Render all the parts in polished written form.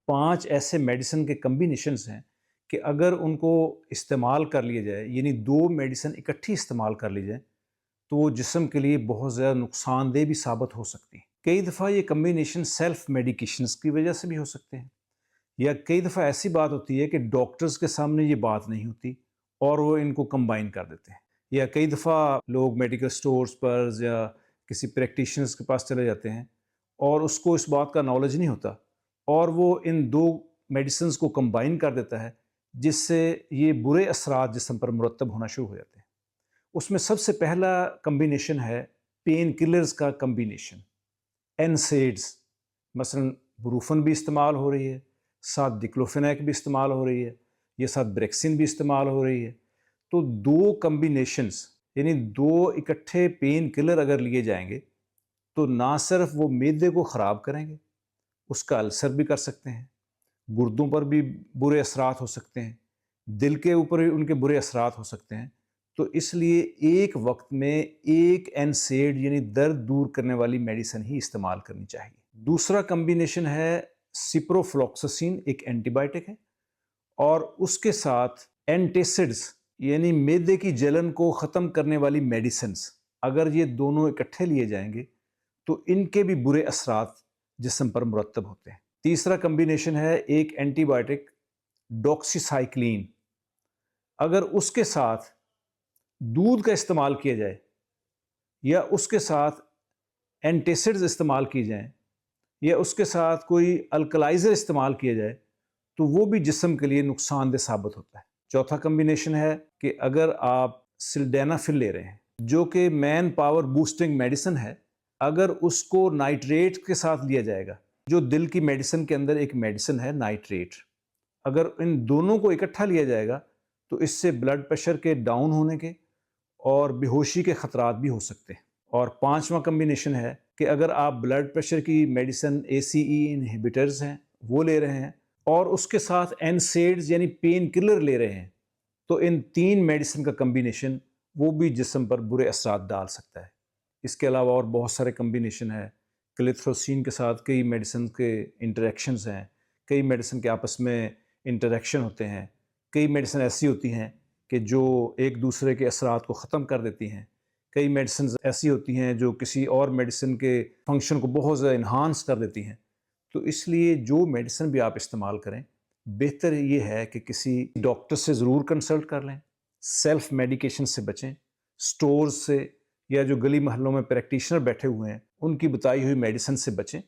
5 ایسے میڈیسن کے کمبینیشنز ہیں کہ اگر ان کو استعمال کر لیا جائے، یعنی 2 میڈیسن اکٹھی استعمال کر لی جائیں تو وہ جسم کے لیے بہت زیادہ نقصان دہ بھی ثابت ہو سکتی ہیں۔ کئی دفعہ یہ کمبینیشن سیلف میڈیکیشنز کی وجہ سے بھی ہو سکتے ہیں، یا کئی دفعہ ایسی بات ہوتی ہے کہ ڈاکٹرز کے سامنے یہ بات نہیں ہوتی اور وہ ان کو کمبائن کر دیتے ہیں، یا کئی دفعہ لوگ میڈیکل سٹورز پر یا کسی پریکٹیشنرز کے پاس چلے جاتے ہیں اور اس کو اس بات کا نالج نہیں ہوتا اور وہ ان 2 میڈیسنز کو کمبائن کر دیتا ہے، جس سے یہ برے اثرات جسم پر مرتب ہونا شروع ہو جاتے ہیں۔ اس میں سب سے پہلا کمبینیشن ہے پین کلرز کا کمبینیشن، NSAIDs، مثلا بروفن بھی استعمال ہو رہی ہے، ساتھ ڈکلوفینیک بھی استعمال ہو رہی ہے، یہ ساتھ بریکسن بھی استعمال ہو رہی ہے۔ تو 2 کمبینیشنز یعنی 2 اکٹھے پین کلر اگر لیے جائیں گے تو نہ صرف وہ معدے کو خراب کریں گے، اس کا السر بھی کر سکتے ہیں، گردوں پر بھی برے اثرات ہو سکتے ہیں، دل کے اوپر بھی ان کے برے اثرات ہو سکتے ہیں۔ تو اس لیے ایک وقت میں ایک NSAID یعنی درد دور کرنے والی میڈیسن ہی استعمال کرنی چاہیے۔ دوسرا کمبینیشن ہے سپروفلوکساسین، ایک اینٹی بائیوٹک ہے، اور اس کے ساتھ اینٹیسڈز یعنی معدے کی جلن کو ختم کرنے والی میڈیسنز۔ اگر یہ دونوں اکٹھے لیے جائیں گے تو ان کے بھی برے اثرات جسم پر مرتب ہوتے ہیں۔ تیسرا کمبینیشن ہے ایک اینٹی بائیوٹک ڈاکسیسائکلین، اگر اس کے ساتھ دودھ کا استعمال کیا جائے یا اس کے ساتھ اینٹیسڈز استعمال کی جائیں یا اس کے ساتھ کوئی الکلائزر استعمال کیا جائے تو وہ بھی جسم کے لیے نقصان دہ ثابت ہوتا ہے۔ چوتھا کمبینیشن ہے کہ اگر آپ سلڈینافل لے رہے ہیں جو کہ مین پاور بوسٹنگ میڈیسن ہے، اگر اس کو نائٹریٹ کے ساتھ لیا جائے گا، جو دل کی میڈیسن کے اندر ایک میڈیسن ہے نائٹریٹ، اگر ان دونوں کو اکٹھا لیا جائے گا تو اس سے بلڈ پریشر کے ڈاؤن ہونے کے اور بے ہوشی کے خطرات بھی ہو سکتے ہیں۔ اور 5واں کمبینیشن ہے کہ اگر آپ بلڈ پریشر کی میڈیسن ACE انہیبیٹرز ہیں وہ لے رہے ہیں اور اس کے ساتھ NSAIDs یعنی پین کلر لے رہے ہیں تو ان 3 میڈیسن کا کمبینیشن وہ بھی جسم پر برے اثرات ڈال سکتا ہے۔ اس کے علاوہ اور بہت سارے کمبینیشن ہیں، کلیتھروسین کے ساتھ کئی میڈیسن کے انٹریکشنز ہیں، کئی میڈیسن کے آپس میں انٹریکشن ہوتے ہیں، کئی میڈیسن ایسی ہوتی ہیں کہ جو ایک دوسرے کے اثرات کو ختم کر دیتی ہیں، کئی میڈیسنز ایسی ہوتی ہیں جو کسی اور میڈیسن کے فنکشن کو بہت زیادہ انہانس کر دیتی ہیں۔ تو اس لیے جو میڈیسن بھی آپ استعمال کریں، بہتر یہ ہے کہ کسی ڈاکٹر سے ضرور کنسلٹ کر لیں، سیلف میڈیکیشن سے بچیں، سٹورز سے یا جو گلی محلوں میں پریکٹیشنر بیٹھے ہوئے ہیں ان کی بتائی ہوئی میڈیسن سے بچیں۔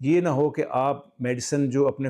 یہ نہ ہو کہ آپ میڈیسن جو اپنے